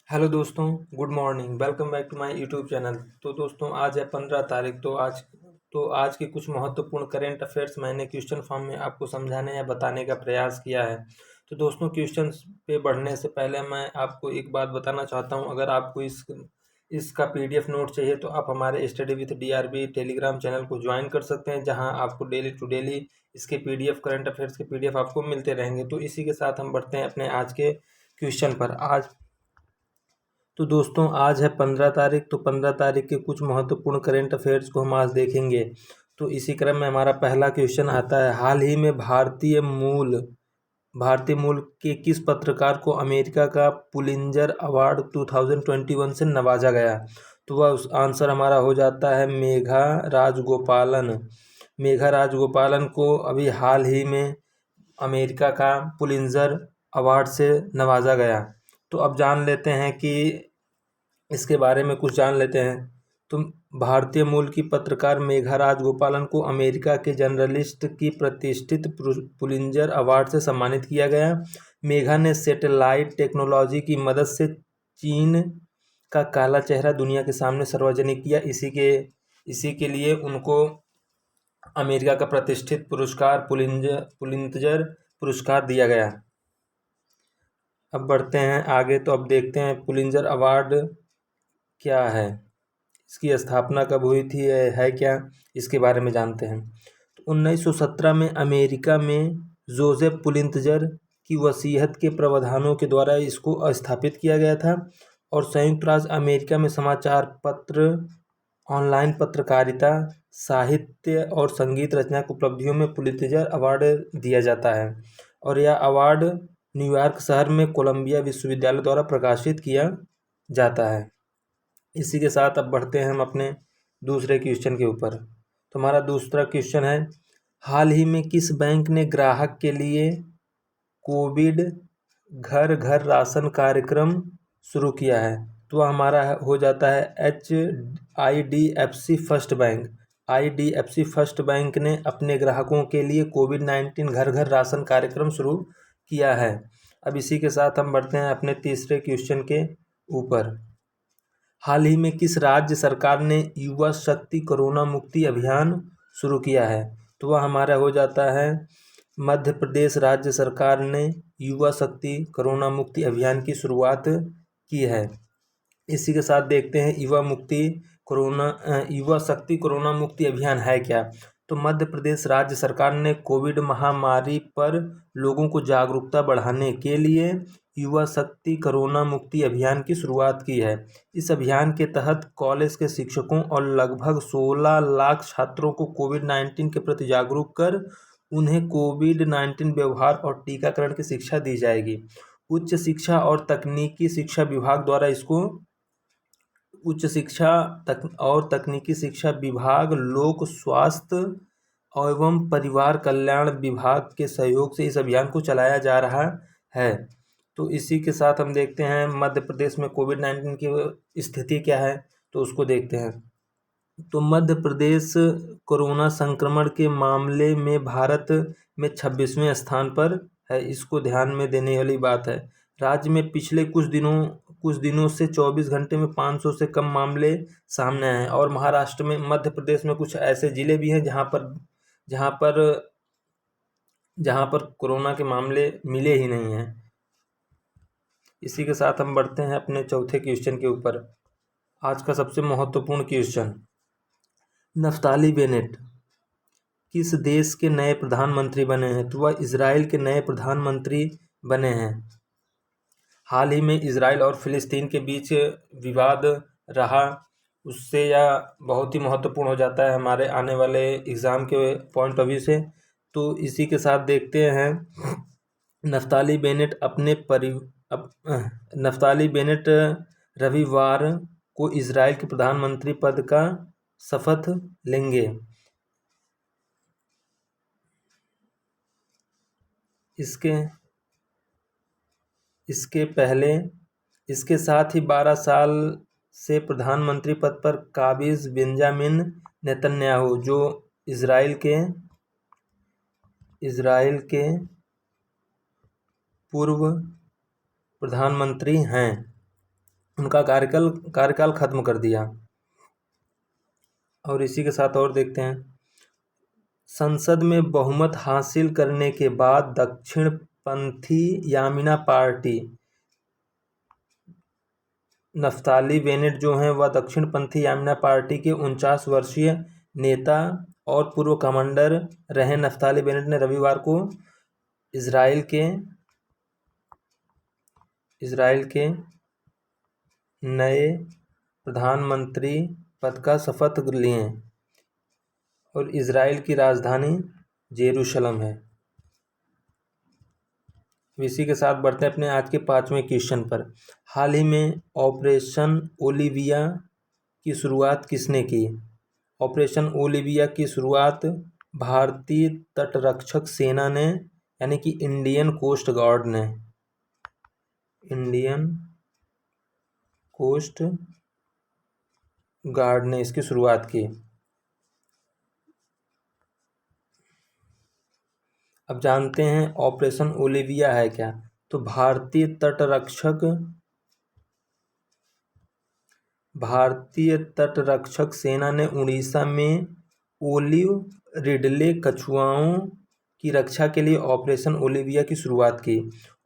Hello दोस्तों, good morning. Welcome back to my YouTube channel. तो दोस्तों, आज है 15 तारीख। तो आज के कुछ महत्वपूर्ण करेंट अफेयर्स मैंने क्वेश्चन फॉर्म में आपको समझाने या बताने का प्रयास किया है। तो दोस्तों, क्वेश्चन पे बढ़ने से पहले मैं आपको एक बात बताना चाहता हूँ। अगर आपको इसका पीडीएफ नोट चाहिए तो आप हमारे study with DRB Telegram channel को ज्वाइन कर सकते हैं, जहां आपको डेली टू डेली इसके पीडीएफ, करंट अफेयर्स के पीडीएफ आपको मिलते रहेंगे। तो इसी के साथ हम बढ़ते हैं अपने आज के क्वेश्चन पर। तो दोस्तों, आज है 15 तारीख। तो 15 तारीख के कुछ महत्वपूर्ण करेंट अफेयर्स को हम आज देखेंगे। तो इसी क्रम में हमारा पहला क्वेश्चन आता है, हाल ही में भारतीय मूल के किस पत्रकार को अमेरिका का पुलिंजर अवार्ड 2021 से नवाजा गया? तो वह उस आंसर हमारा हो जाता है मेघा राजगोपालन। मेघा राजगोपालन को अभी हाल ही में अमेरिका का पुलिंजर अवार्ड से नवाजा गया। तो अब जान लेते हैं कि इसके बारे में कुछ जान लेते हैं। तो भारतीय मूल की पत्रकार मेघा राजगोपालन को अमेरिका के जर्नलिस्ट की प्रतिष्ठित पुलिंजर अवार्ड से सम्मानित किया गया। मेघा ने सैटेलाइट टेक्नोलॉजी की मदद से चीन का काला चेहरा दुनिया के सामने सार्वजनिक किया। इसी के लिए उनको अमेरिका का प्रतिष्ठित पुरस्कार पुलिंजर पुरस्कार दिया गया। अब बढ़ते हैं आगे। तो अब देखते हैं पुलिंजर अवार्ड क्या है, इसकी स्थापना कब हुई थी, है क्या, इसके बारे में जानते हैं। तो 1917 में अमेरिका में जोसेफ पुलिंतजर की वसीयत के प्रावधानों के द्वारा इसको स्थापित किया गया था। और संयुक्त राज्य अमेरिका में समाचार पत्र, ऑनलाइन पत्रकारिता, साहित्य और संगीत रचना की उपलब्धियों में पुलित्जर अवार्ड दिया जाता है। और यह अवार्ड न्यूयॉर्क शहर में कोलंबिया विश्वविद्यालय द्वारा प्रकाशित किया जाता है। इसी के साथ अब बढ़ते हैं हम अपने दूसरे क्वेश्चन के ऊपर। तो हमारा दूसरा क्वेश्चन है, हाल ही में किस बैंक ने ग्राहक के लिए कोविड घर घर राशन कार्यक्रम शुरू किया है? तो हमारा हो जाता है I D F C first bank ने अपने ग्राहकों के लिए कोविड-19 घर घर राशन कार्यक्रम शुरू किया है। अब इसी के साथ हम बढ़ते हैं अपने तीसरे क्वेश्चन के ऊपर। हाल ही में किस राज्य सरकार ने युवा शक्ति कोरोना मुक्ति अभियान शुरू किया है? तो वह हमारा हो जाता है मध्य प्रदेश राज्य सरकार ने युवा शक्ति कोरोना मुक्ति अभियान की शुरुआत की है। इसी के साथ देखते हैं युवा शक्ति कोरोना मुक्ति अभियान है क्या। तो मध्य प्रदेश राज्य सरकार ने कोविड महामारी पर लोगों को जागरूकता बढ़ाने के लिए युवा शक्ति कोरोना मुक्ति अभियान की शुरुआत की है। इस अभियान के तहत कॉलेज के शिक्षकों और लगभग 16 लाख छात्रों को कोविड-19 के प्रति जागरूक कर उन्हें कोविड-19 व्यवहार और टीकाकरण की शिक्षा दी जाएगी। उच्च शिक्षा और तकनीकी शिक्षा विभाग द्वारा इसको तकनीकी शिक्षा विभाग, लोक स्वास्थ्य एवं परिवार कल्याण विभाग के सहयोग से इस अभियान को चलाया जा रहा है। तो इसी के साथ हम देखते हैं मध्य प्रदेश में कोविड-19 की स्थिति क्या है, तो उसको देखते हैं। तो मध्य प्रदेश कोरोना संक्रमण के मामले में भारत में 26वें स्थान पर है। इसको ध्यान में देने वाली बात है। राज्य में पिछले कुछ दिनों से 24 घंटे में 500 से कम मामले सामने आए हैं। और महाराष्ट्र में, मध्य प्रदेश में कुछ ऐसे जिले भी हैं जहां पर कोरोना के मामले मिले ही नहीं हैं। इसी के साथ हम बढ़ते हैं अपने चौथे क्वेश्चन के ऊपर। आज का सबसे महत्वपूर्ण क्वेश्चन, नफ्ताली बेनेट किस देश के नए प्रधानमंत्री बने हैं? तो वह इजराइल के नए प्रधानमंत्री बने हैं। हाल ही में इजराइल और फिलिस्तीन के बीच विवाद रहा, उससे यह बहुत ही महत्वपूर्ण हो जाता है हमारे आने वाले एग्ज़ाम के पॉइंट ऑफ व्यू से। तो इसी के साथ देखते हैं, नफ्ताली बेनेट नफ्ताली बेनेट रविवार को इजराइल के प्रधानमंत्री पद का शपथ लेंगे। इसके साथ ही 12 साल से प्रधानमंत्री पद पर काबिज बेंजामिन नेतन्याहू, जो इजराइल के पूर्व प्रधानमंत्री हैं, उनका कार्यकाल खत्म कर दिया। और इसी के साथ और देखते हैं, संसद में बहुमत हासिल करने के बाद दक्षिणपंथी यामिना पार्टी, नफ्ताली बेनेट जो हैं वह दक्षिणपंथी यामिना पार्टी के 49 वर्षीय नेता और पूर्व कमांडर रहे नफ्ताली बेनेट ने रविवार को इजराइल के नए प्रधानमंत्री पद का शपथ लिए और इजराइल की राजधानी जेरूशलम है। इसी के साथ बढ़ते हैं अपने आज के 5वें क्वेश्चन पर। हाल ही में ऑपरेशन ओलिविया की शुरुआत किसने की? ऑपरेशन ओलिविया की शुरुआत भारतीय तटरक्षक सेना ने, यानी कि इंडियन कोस्ट गार्ड ने इसकी शुरुआत की। अब जानते हैं ऑपरेशन ओलिविया है क्या। तो भारतीय तटरक्षक सेना ने उड़ीसा में ओलिव रिडले कछुआओं की रक्षा के लिए ऑपरेशन ओलिविया की शुरुआत की।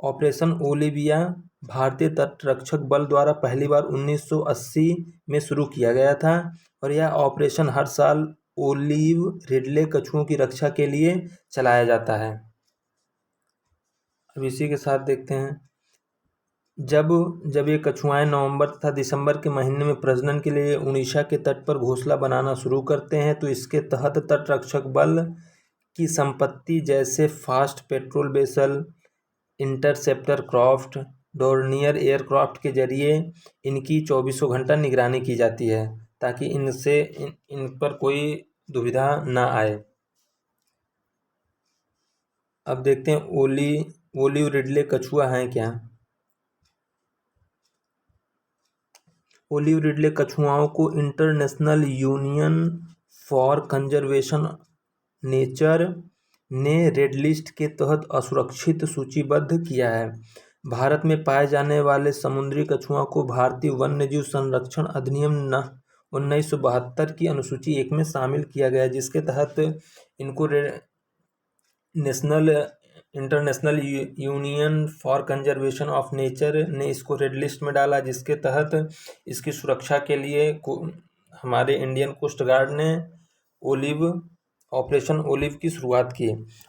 ऑपरेशन ओलिविया भारतीय तटरक्षक बल द्वारा पहली बार 1980 में शुरू किया गया था और यह ऑपरेशन हर साल ओलिव रिडले कछुओं की रक्षा के लिए चलाया जाता है। अब इसी के साथ देखते हैं, जब ये कछुआएं नवंबर तथा दिसंबर के महीने में प्रजनन के लिए उड़ीसा के तट पर घोंसला बनाना शुरू करते हैं, तो इसके तहत तटरक्षक बल की संपत्ति जैसे fast patrol vessel, interceptor craft, Dornier aircraft के जरिए इनकी 24 घंटा निगरानी की जाती है ताकि इन पर कोई दुविधा ना आए। अब देखते हैं ओलिव रिडले कछुआ हैं क्या। ओलिव रिडले कछुआओं को international union for conservation nature ने रेड लिस्ट के तहत असुरक्षित सूचीबद्ध किया है। भारत में पाए जाने वाले समुद्री कछुओं को भारतीय वन्यजीव संरक्षण अधिनियम 1972 की अनुसूची 1 में शामिल किया गया, जिसके तहत इनको international union for conservation of nature ने इसको रेड लिस्ट में डाला, जिसके तहत इसकी सुरक्षा के लिए हमारे इंडियन कोस्ट गार्ड ने ऑपरेशन ओलिव की शुरुआत की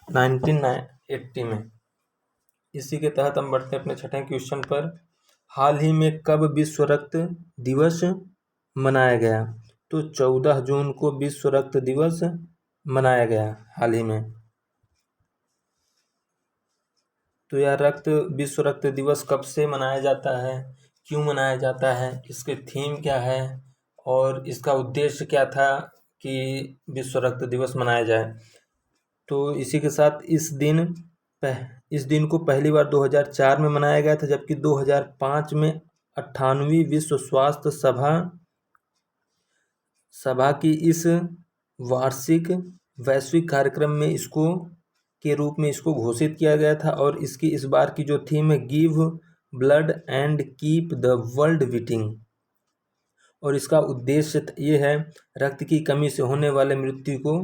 1980 में। इसी के तहत हम बढ़ते हैं अपने 6वें क्वेश्चन पर। हाल ही में कब विश्व रक्त दिवस मनाया गया? तो 14 जून को विश्व रक्त दिवस मनाया गया हाल ही में। तो यह विश्व रक्त दिवस कब से मनाया जाता है, क्यों मनाया जाता है, इसके थीम क्या है और इसका उद्देश्य क्या था कि विश्व रक्त दिवस मनाया जाए? तो इसी के साथ इस दिन को पहली बार 2004 में मनाया गया था, जबकि 2005 में 98वीं विश्व स्वास्थ्य सभा की इस वार्षिक वैश्विक कार्यक्रम में के रूप में इसको घोषित किया गया था। और इसकी इस बार की जो थीम है, give blood and keep the world beating, और इसका उद्देश्य ये है रक्त की कमी से होने वाले मृत्यु को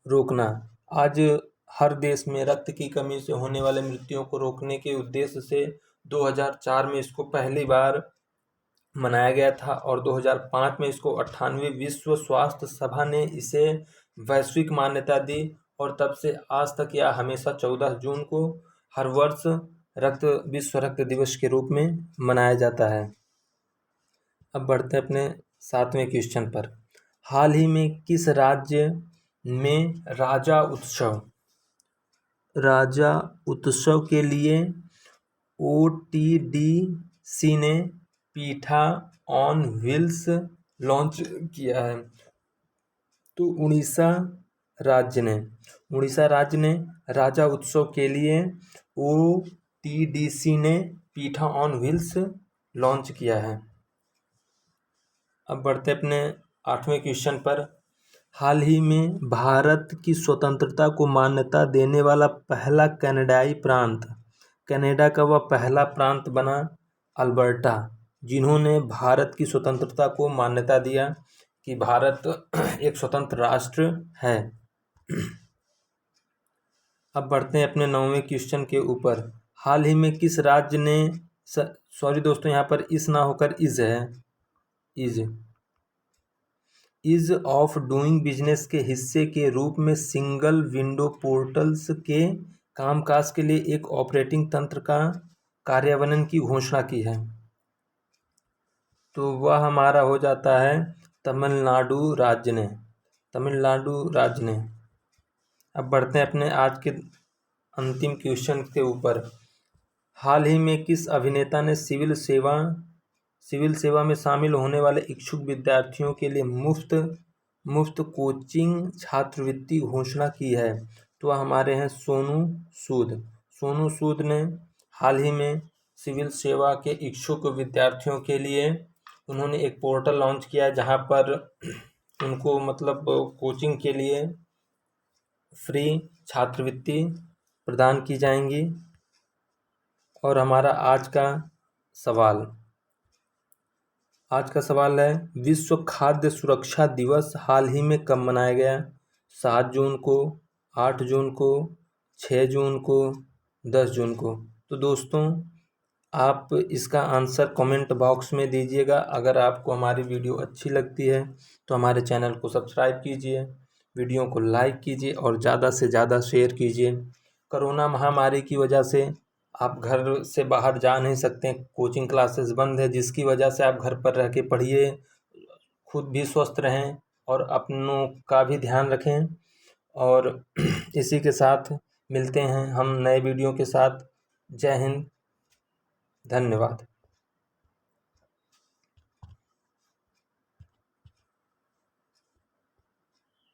रोकना। आज हर देश में रक्त की कमी से होने वाले मृत्युओं को रोकने के उद्देश्य से 2004 में इसको पहली बार मनाया गया था और 2005 में इसको 98वीं विश्व स्वास्थ्य सभा ने इसे वैश्विक मान्यता दी और तब से आज तक यह हमेशा 14 जून को हर वर्ष विश्व रक्त दिवस के रूप में मनाया जाता है। अब बढ़ते हैं अपने 7वें क्वेश्चन पर। हाल ही में किस राज्य में राजा उत्सव के लिए OTDC ने पीठा ऑन व्हील्स लॉन्च किया है? तो उड़ीसा राज्य ने राजा उत्सव के लिए OTDC ने पीठा ऑन व्हील्स लॉन्च किया है। अब बढ़ते अपने 8वें क्वेश्चन पर। हाल ही में भारत की स्वतंत्रता को मान्यता देने वाला पहला कनाडाई प्रांत, कनाडा का वह पहला प्रांत बना अल्बर्टा। जिन्होंने भारत की स्वतंत्रता को मान्यता दिया कि भारत एक स्वतंत्र राष्ट्र है। अब बढ़ते हैं अपने 9वें क्वेश्चन के ऊपर। हाल ही में किस राज्य ने सॉरी दोस्तों, यहाँ पर इस ना होकर इज है, इज ऑफ डूइंग बिजनेस के हिस्से के रूप में सिंगल विंडो पोर्टल्स के कामकाज के लिए एक ऑपरेटिंग तंत्र का कार्यान्वयन की घोषणा की है। तो वह हमारा हो जाता है तमिलनाडु राज्य ने। अब बढ़ते हैं अपने आज के अंतिम क्वेश्चन के ऊपर। हाल ही में किस अभिनेता ने सिविल सेवा में शामिल होने वाले इच्छुक विद्यार्थियों के लिए मुफ्त कोचिंग छात्रवृत्ति घोषणा की है? तो हमारे हैं सोनू सूद ने हाल ही में सिविल सेवा के इच्छुक विद्यार्थियों के लिए उन्होंने एक पोर्टल लॉन्च किया है, जहां पर उनको मतलब कोचिंग के लिए फ्री छात्रवृत्ति प्रदान की जाएंगी। और हमारा आज का सवाल है, विश्व खाद्य सुरक्षा दिवस हाल ही में कब मनाया गया? 7 जून को, 8 जून को, 6 जून को, 10 जून को। तो दोस्तों आप इसका आंसर कमेंट बॉक्स में दीजिएगा। अगर आपको हमारी वीडियो अच्छी लगती है तो हमारे चैनल को सब्सक्राइब कीजिए, वीडियो को लाइक कीजिए और ज़्यादा से ज़्यादा शेयर कीजिए। कोरोना महामारी की वजह से आप घर से बाहर जा नहीं सकते, कोचिंग क्लासेस बंद है, जिसकी वजह से आप घर पर रह के पढ़िए, खुद भी स्वस्थ रहें और अपनों का भी ध्यान रखें। और इसी के साथ मिलते हैं हम नए वीडियो के साथ। जय हिंद, धन्यवाद।